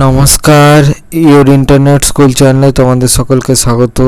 নমস্কার, your internet school চ্যানেলে তোমাদের সকলকে স্বাগত।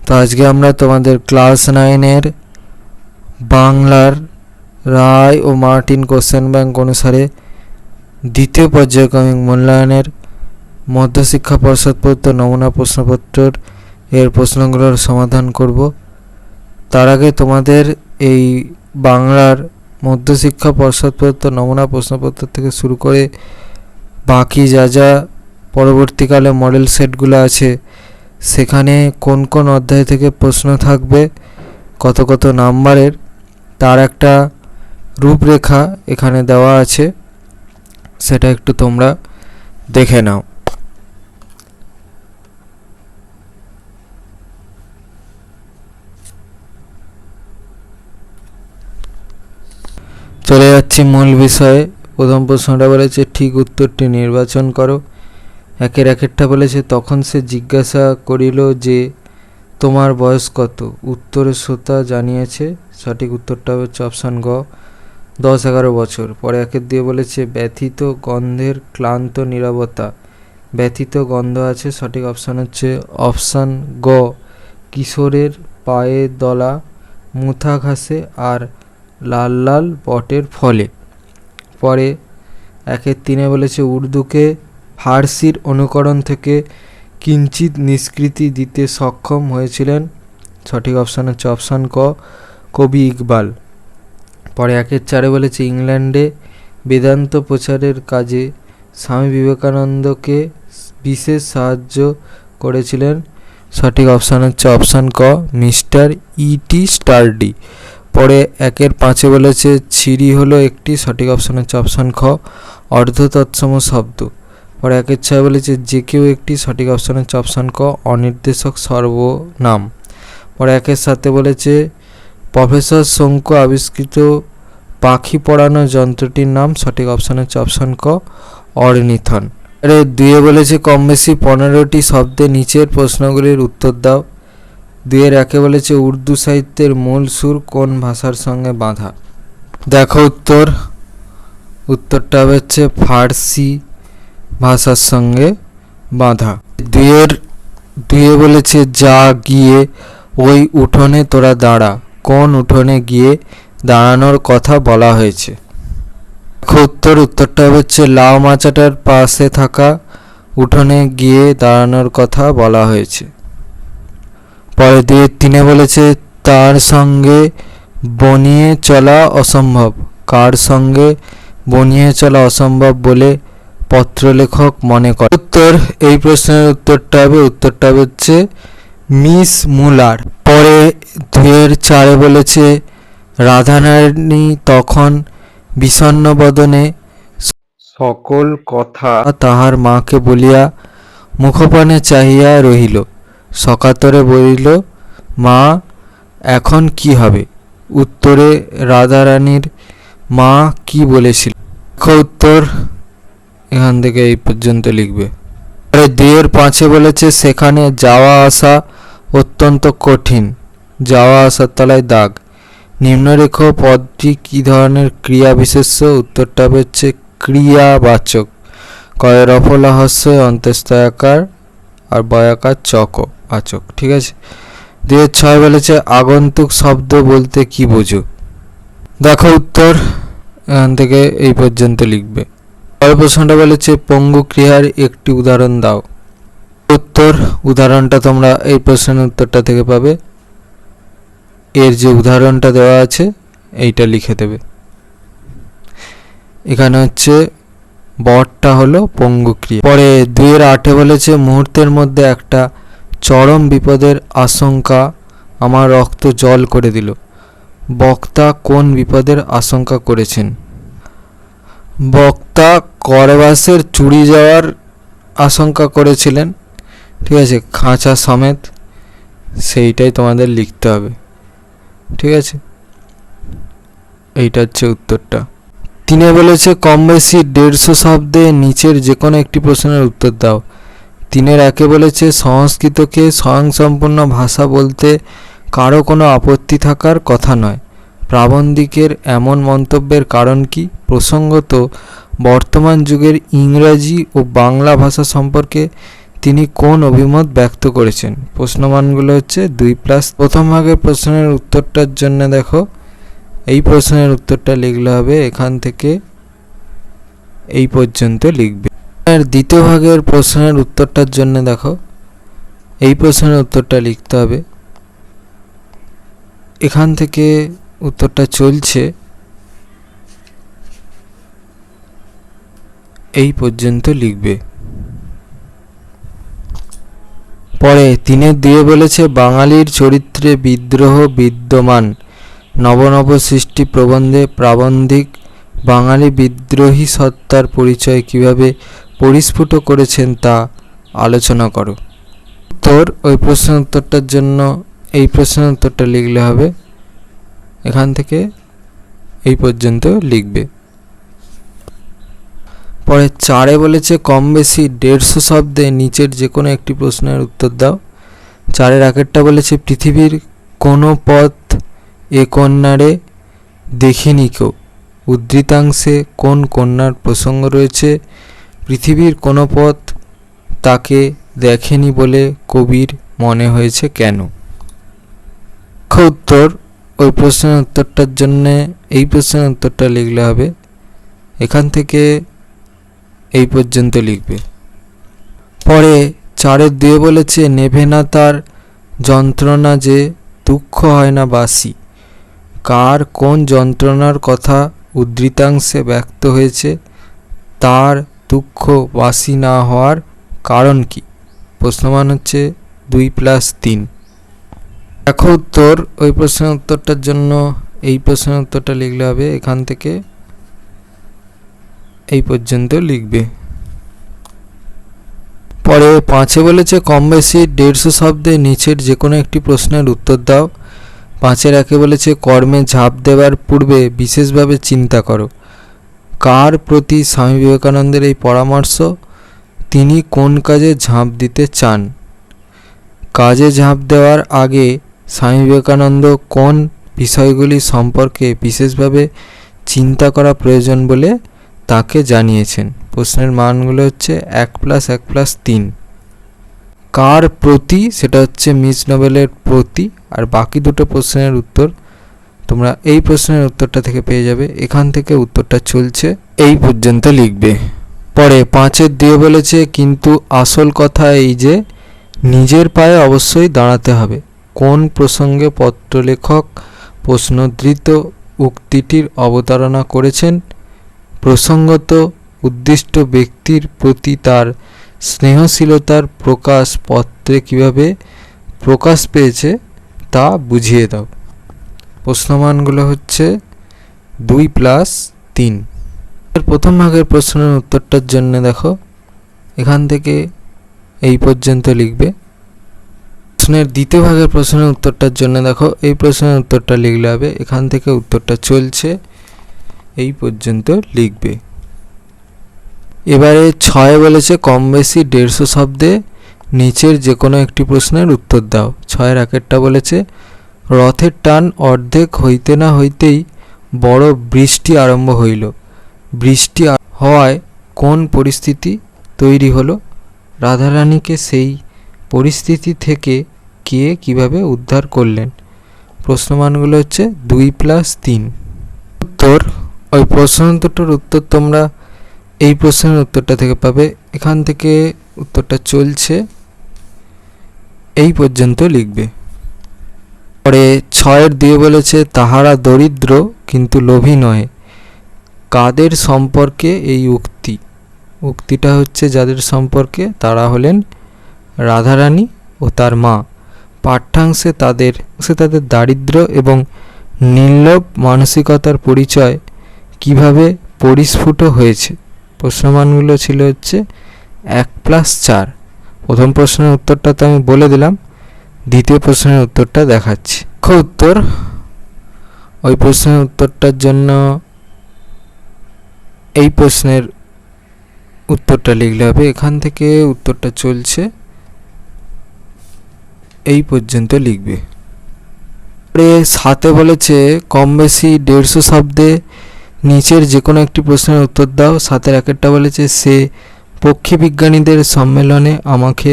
তো আজকে আমরা তোমাদের ক্লাস 9-এর বাংলার রায় ও মার্টিন কোশ্চেন ব্যাংক অনুসারে দ্বিতীয় পর্যায়ক্রমিক মূল্যায়নের মধ্যশিক্ষা পর্ষদ প্রদত্ত নমুনা প্রশ্নপত্রের প্রশ্নগুলোর সমাধান করব। তার আগে তোমাদের এই বাংলার মধ্যশিক্ষা পর্ষদ প্রদত্ত নমুনা প্রশ্নপত্র থেকে শুরু করে বাকি যা পরবর্তীকালে মডেল সেটগুলো আছে সেখানে কোন কোন অধ্যায় থেকে প্রশ্ন থাকবে, কত কত নাম্বারের, তার একটা রূপরেখা এখানে দেওয়া আছে, সেটা একটু তোমরা দেখে নাও। চলে যাচ্ছি মূল বিষয়ে। প্রথম প্রশ্নটা বলেছে ঠিক উত্তরটি নির্বাচন করো। একের একেরটা বলেছে তখন সে জিজ্ঞাসা করিল যে তোমার বয়স কত। উত্তরে শ্রোতা জানিয়েছে, সঠিক উত্তরটা হচ্ছে অপশান গ 10-11 বছর। পরে একের দিয়ে বলেছে ব্যথিত গন্ধের ক্লান্ত নীরবতা। ব্যথিত গন্ধ আছে, সঠিক অপশান হচ্ছে অপশান গ কিশোরের পায়ের দলা মুথা ঘাসে আর লাল লাল বটের ফলে। পরে একের 3 বলেছে উর্দুকে ফার্সির অনুকরণ থেকে কিঞ্চিত নিষ্কৃতি দিতে সক্ষম হয়েছিলেন। সঠিক অপশান হচ্ছে অপশান ক কবি ইকবাল। পরে একের 4 বলেছে ইংল্যান্ডে বেদান্ত প্রচারের কাজে স্বামী বিবেকানন্দকে বিশেষ সাহায্য করেছিলেন। সঠিক অপশান হচ্ছে অপশান ক মিস্টার E.T. স্টার্ডি। পরে একের 5 বলেছে ছিরি হলো একটি, সঠিক অপশান হচ্ছে অপশান খ অর্ধতৎসম শব্দ। পরে একের 6 বলেছে যে কেউ একটি, সঠিক অপশান হচ্ছে অপশান ক অনির্দেশক সর্বনাম। পরে একের 7 বলেছে প্রফেসর শঙ্কু আবিষ্কৃত পাখি পড়ানো যন্ত্রটির নাম। সঠিক অপশান হচ্ছে অপশান ক অর্নিথন। এর 2 বলেছে কম বেশি 15টি শব্দে নিচের প্রশ্নগুলির উত্তর দাও। 2-এর 1 বলেছে উর্দু সাহিত্যের মূল সুর কোন ভাষার সঙ্গে বাঁধা। দেখো উত্তরটা হচ্ছে ফার্সি ভাষার সঙ্গে বাঁধা। 2-এ বলেছে যা গিয়ে ওই উঠোনে তোরা দাঁড়া। কোন উঠোনে গিয়ে দাঁড়ানোর কথা বলা হয়েছে। উত্তরটা হচ্ছে লাউ মাচাটার পাশে থাকা উঠোনে গিয়ে দাঁড়ানোর কথা বলা হয়েছে। পরে 2-3 বলেছে তার সঙ্গে বনিয়ে চলা অসম্ভব। কার সঙ্গে বনিয়ে চলা অসম্ভব বলে পত্রলেখক মনে করে। এই প্রশ্নের উত্তরটা হচ্ছে মিস মুলার। পরে 2-এর 4 বলেছে রাধারানী তখন বিষণ্ণ বদনে সকল কথা তাহার মাকে বলিয়া মুখপানে চাহিয়া রহিল। সকাতরে বলিল মা এখন কি হবে। উত্তরে রাধারানীর মা কি বলেছিল। উত্তর এখান থেকে এই পর্যন্ত লিখবে। 2-এর 5 বলেছে সেখানে যাওয়া আসা অত্যন্ত কঠিন। যাওয়া আসার তলায় দাগ। নিম্নরেখ পদটি কি ধরনের ক্রিয়া বিশেষ্য। উত্তরটা হচ্ছে ক্রিয়াবাচক। কয় রফলা হস্য অন্তস্তয়াকার আর বয়াকার চক আচক। ঠিক আছে। 2-এর 6 বলেছে আগন্তুক শব্দ বলতে কি বোঝো। দেখো উত্তর এখান থেকে এই পর্যন্ত লিখবে। পরের প্রশ্নটা বলেছে পঙ্গু ক্রিয়ার একটি উদাহরণ দাও। উদাহরণটা তোমরা এই প্রশ্নের উত্তরটা থেকে পাবে। এর যে উদাহরণটা দেওয়া আছে এইটা লিখে দেবে। এখানে হচ্ছে বটটা হলো পঙ্গু ক্রিয়া। পরে 2-এর 8 বলেছে মুহূর্তের মধ্যে একটা চরম বিপদের আশঙ্কা আমার রক্ত জল করে দিল। বক্তা কোন বিপদের আশঙ্কা করেছেন। বক্তা করবাসের চুরি যাওয়ার আশঙ্কা করেছিলেন। ঠিক আছে, খাঁচা সমেত, সেইটাই তোমাদের লিখতে হবে। ঠিক আছে, এইটা হচ্ছে উত্তরটা। 3-এ বলেছে কম বেশি 150 শব্দে নিচের যে কোনো একটি প্রশ্নের উত্তর দাও। 3-এর 1 বলেছে সংস্কৃতকে স্বয়ংসম্পূর্ণ ভাষা বলতে কারো কোনো আপত্তি থাকার কথা নয়। প্রাবন্ধিকের এমন মন্তব্যের কারণ কি? প্রসঙ্গত বর্তমান যুগের ইংরাজি ও বাংলা ভাষা সম্পর্কে তিনি কোন অভিমত ব্যক্ত করেছেন? প্রশ্নমানগুলো হচ্ছে 2+। প্রথম ভাগের প্রশ্নের উত্তরটার জন্য দেখো, এই প্রশ্নের উত্তরটা লিখলে হবে এখান থেকে এই পর্যন্ত লিখবে। আর দ্বিতীয় ভাগের প্রশ্নের উত্তরটার জন্য দেখো, এই প্রশ্নের উত্তরটা লিখতে হবে এখান থেকে উত্তরটা চলছে এই পর্যন্ত লিখবে। পরে 3-2 বলেছে বাঙালির চরিত্রে বিদ্রোহ বিদ্যমান। নব নব সৃষ্টি প্রবন্ধে প্রাবন্ধিক বাঙালি বিদ্রোহী সত্তার পরিচয় কিভাবে পরিস্ফুট করেছেন তা আলোচনা করো। উত্তর, ওই প্রশ্নের উত্তরটার জন্য এই প্রশ্নের উত্তরটা লিখলে হবে এখান থেকে এই পর্যন্ত লিখবে। পরে 4 বলেছে কম বেশি 150 শব্দে নিচের যে কোনো একটি প্রশ্নের উত্তর দাও। 4 আগেরটা বলেছে পৃথিবীর কোনো পথ এ কন্যারে দেখিনি কেউ। উদ্ধৃতাংশে কোন কন্যার প্রসঙ্গ রয়েছে? পৃথিবীর কোনো পথ তাকে দেখেনি বলে কবির মনে হয়েছে কেন? উত্তর, ওই প্রশ্নের উত্তরটার জন্যে এই প্রশ্নের উত্তরটা লিখলে হবে এখান থেকে এই পর্যন্ত লিখবে। পরে 4-2 বলেছে নেভে না তার যন্ত্রণা যে দুঃখ হয় না বাসি। কার কোন যন্ত্রণার কথা উদ্ধৃতাংশে ব্যক্ত হয়েছে? তার দুঃখ বাসি না হওয়ার কারণ কি? প্রশ্নমান হচ্ছে 2+3। দেখো উত্তর, ওই প্রশ্নের উত্তরটার জন্য এই প্রশ্নের উত্তরটা লিখলে হবে এখান থেকে এই পর্যন্ত লিখবে। পরে 5 বলেছে কম বেশি 150 শব্দে নিচের যে কোনো একটি প্রশ্নের উত্তর দাও। 5-1 বলেছে কর্মে ঝাঁপ দেওয়ার পূর্বে বিশেষভাবে চিন্তা করো। কার প্রতি স্বামী বিবেকানন্দের এই পরামর্শ? তিনি কোন কাজে ঝাঁপ দিতে চান? কাজে ঝাঁপ দেওয়ার আগে স্বামী বিবেকানন্দ কোন বিষয়গুলি সম্পর্কে বিশেষভাবে চিন্তা করা প্রয়োজন বলে তাকে জানিয়েছেন? প্রশ্নের মানগুলো হচ্ছে 1+1+3। কার প্রতি, সেটা হচ্ছে মিস নোবেলের প্রতি। আর বাকি দুটো প্রশ্নের উত্তর তোমরা এই প্রশ্নের উত্তরটা থেকে পেয়ে যাবে। এখান থেকে উত্তরটা চলছে এই পর্যন্ত লিখবে। পরে 5-2 বলেছে কিন্তু আসল কথা এই যে নিজের পায়ে অবশ্যই দাঁড়াতে হবে। কোন প্রসঙ্গে পত্রলেখক প্রশ্নোদ্ধৃত উক্তিটির অবতারণা করেছেন? প্রসঙ্গত উদ্দিষ্ট ব্যক্তির প্রতি তার স্নেহশীলতার প্রকাশ পত্রে কিভাবে প্রকাশ পেয়েছে তা বুঝিয়ে দাও। প্রশ্নমানগুলো হচ্ছে 2+3। প্রথম ভাগের প্রশ্নের উত্তরটার জন্য দেখো এখান থেকে এই পর্যন্ত লিখবে। প্রশ্নের দ্বিতীয় ভাগের প্রশ্নের উত্তরটার জন্য দেখো এই প্রশ্নের উত্তরটা লিখলে হবে এখান থেকে উত্তরটা চলছে এই পর্যন্ত লিখবে। এবারে 6 বলেছে কম বেশি 150 শব্দে নিচের যে কোনো একটি প্রশ্নের উত্তর দাও। 6 আগেরটা বলেছে রথের টান অর্ধেক হইতে না হইতেই বড় বৃষ্টি আরম্ভ হইল। বৃষ্টি হওয়ায় কোন পরিস্থিতি তৈরি হলো? রাধারানীকে সেই পরিস্থিতি থেকে কে কিভাবে উদ্ধার করলেন? প্রশ্নমানগুলো হচ্ছে 2+3। উত্তর, ওই প্রশ্ন দুটোর উত্তর তোমরা এই প্রশ্নের উত্তরটা থেকে পাবে। এখান থেকে উত্তরটা চলছে এই পর্যন্ত লিখবে। পরে 6-2 বলেছে তাহারা দরিদ্র কিন্তু লোভী নয়। কাদের সম্পর্কে এই উক্তি? উক্তিটা হচ্ছে যাদের সম্পর্কে, তারা হলেন রাধারানী ও তার মা। পাঠ্যাংশে তাদের দারিদ্র্য এবং নির্লোভ মানসিকতার পরিচয় কিভাবে পরিস্ফুট হয়েছে? প্রশ্নমানগুলো ছিল হচ্ছে 1+4। প্রথম প্রশ্নের উত্তরটা তো আমি বলে দিলাম, দ্বিতীয় প্রশ্নের উত্তরটা দেখাচ্ছি। উত্তর, ওই প্রশ্নের উত্তরটার জন্য এই প্রশ্নের উত্তরটা লিখলে হবে এখান থেকে উত্তরটা চলছে এই পর্যন্ত লিখবে। সাথে বলেছে কম বেশি 150 শব্দে নিচের যে কোনো একটি প্রশ্নের উত্তর দাও। সাথের একেরটা বলেছে সে পক্ষী বিজ্ঞানীদের সম্মেলনে আমাকে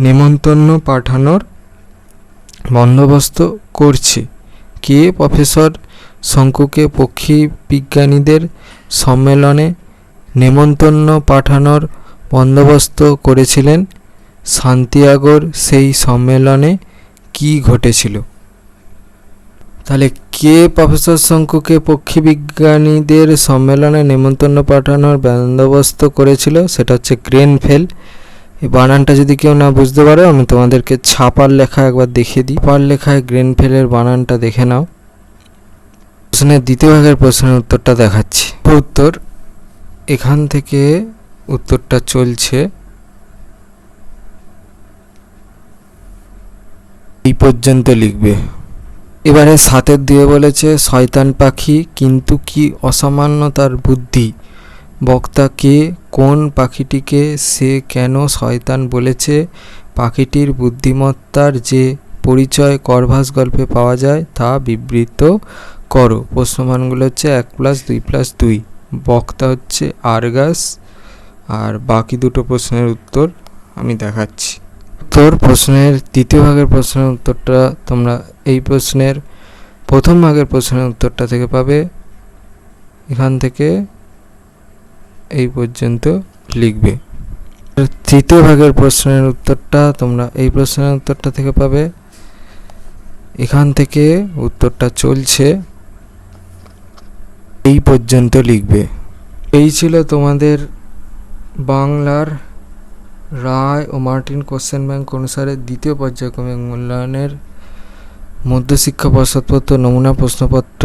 নেমন্তন্ন পাঠানোর বন্দোবস্ত করছে। কে প্রফেসর শঙ্কুকে পক্ষী বিজ্ঞানীদের সম্মেলনে নেমন্তন্ন পাঠানোর বন্দোবস্ত করেছিলেন? সান্তিয়াগোর সেই সম্মেলনে কি ঘটেছিল? তাহলে কে প্রফেসর শঙ্কুকে পক্ষী বিজ্ঞানীদের সম্মেলনে নেমন্তন্ন পাঠানোর বন্দোবস্ত করেছিল? সেটা হচ্ছে গ্রেনফেল। এই বানানটা যদি কেউ না বুঝতে পারো আমি তোমাদেরকে ছাপার লেখা একবার দেখিয়ে দিই। ছাপার লেখায় গ্রেনফেলের বানানটা দেখে নাও। প্রশ্নের দ্বিতীয় ভাগের প্রশ্নের উত্তরটা দেখাচ্ছি। উত্তর এখান থেকে উত্তরটা চলছে, এই পর্যন্ত লিখবে। এবারে সাতের দিয়ে বলেছে শয়তান পাখি কিন্তু কি অসামান্য তার বুদ্ধি। বক্তা কে? কোন পাখিটিকে সে কেন শয়তান বলেছে? পাখিটির বুদ্ধিমত্তার যে পরিচয় করভাস গল্পে পাওয়া যায় তা বিবৃত করো। প্রশ্নমানগুলো হচ্ছে 1+2+2। বক্তা হচ্ছে আরগাস, আর বাকি দুটো প্রশ্নের উত্তর আমি দেখাচ্ছি। প্রশ্নের দ্বিতীয় ভাগের প্রশ্নের উত্তরটা তোমরা এই প্রশ্নের প্রথম ভাগের প্রশ্নের উত্তরটা থেকে পাবে। এখান থেকে এই পর্যন্ত লিখবে। তৃতীয় ভাগের প্রশ্নের উত্তরটা তোমরা এই প্রশ্নের উত্তরটা থেকে পাবে। এখান থেকে উত্তরটা চলছে, এই পর্যন্ত লিখবে। এই ছিল তোমাদের বাংলার রায় ও মার্টিন কোশ্চেন ব্যাংক অনুসারে দ্বিতীয় পর্যায়ক্রমিক মূল্যায়নের মধ্যশিক্ষা পশ্চাৎপত্র নমুনা প্রশ্নপত্র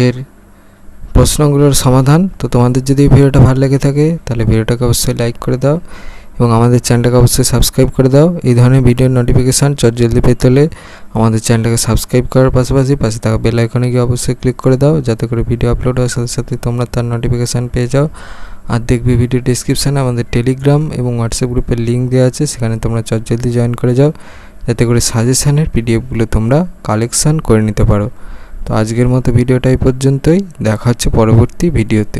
এর প্রশ্নগুলোর সমাধান। তো তোমাদের যদি এই ভিডিওটা ভালো লেগে থাকে তাহলে ভিডিওটাকে অবশ্যই লাইক করে দাও এবং আমাদের চ্যানেলটাকে অবশ্যই সাবস্ক্রাইব করে দাও। এই ধরনের ভিডিওর নোটিফিকেশান জলদি পেতে হলে আমাদের চ্যানেলটাকে সাবস্ক্রাইব করার পাশাপাশি পাশে থাকা বেল আইকনে গিয়ে অবশ্যই ক্লিক করে দাও, যাতে করে ভিডিও আপলোড হওয়ার সাথে সাথে তোমরা তার নোটিফিকেশান পেয়ে যাও। আর দেখবে ভিডিও ডিসক্রিপশানে আমাদের টেলিগ্রাম এবং হোয়াটসঅ্যাপ গ্রুপের লিঙ্ক দেওয়া আছে, সেখানে তোমরা জলদি জয়েন করে যাও, যাতে করে সাজেশানের পিডিএফগুলো তোমরা কালেকশান করে নিতে পারো। তো আজকের মতো ভিডিওটা এই পর্যন্তই। দেখা হচ্ছে পরবর্তী ভিডিওতে।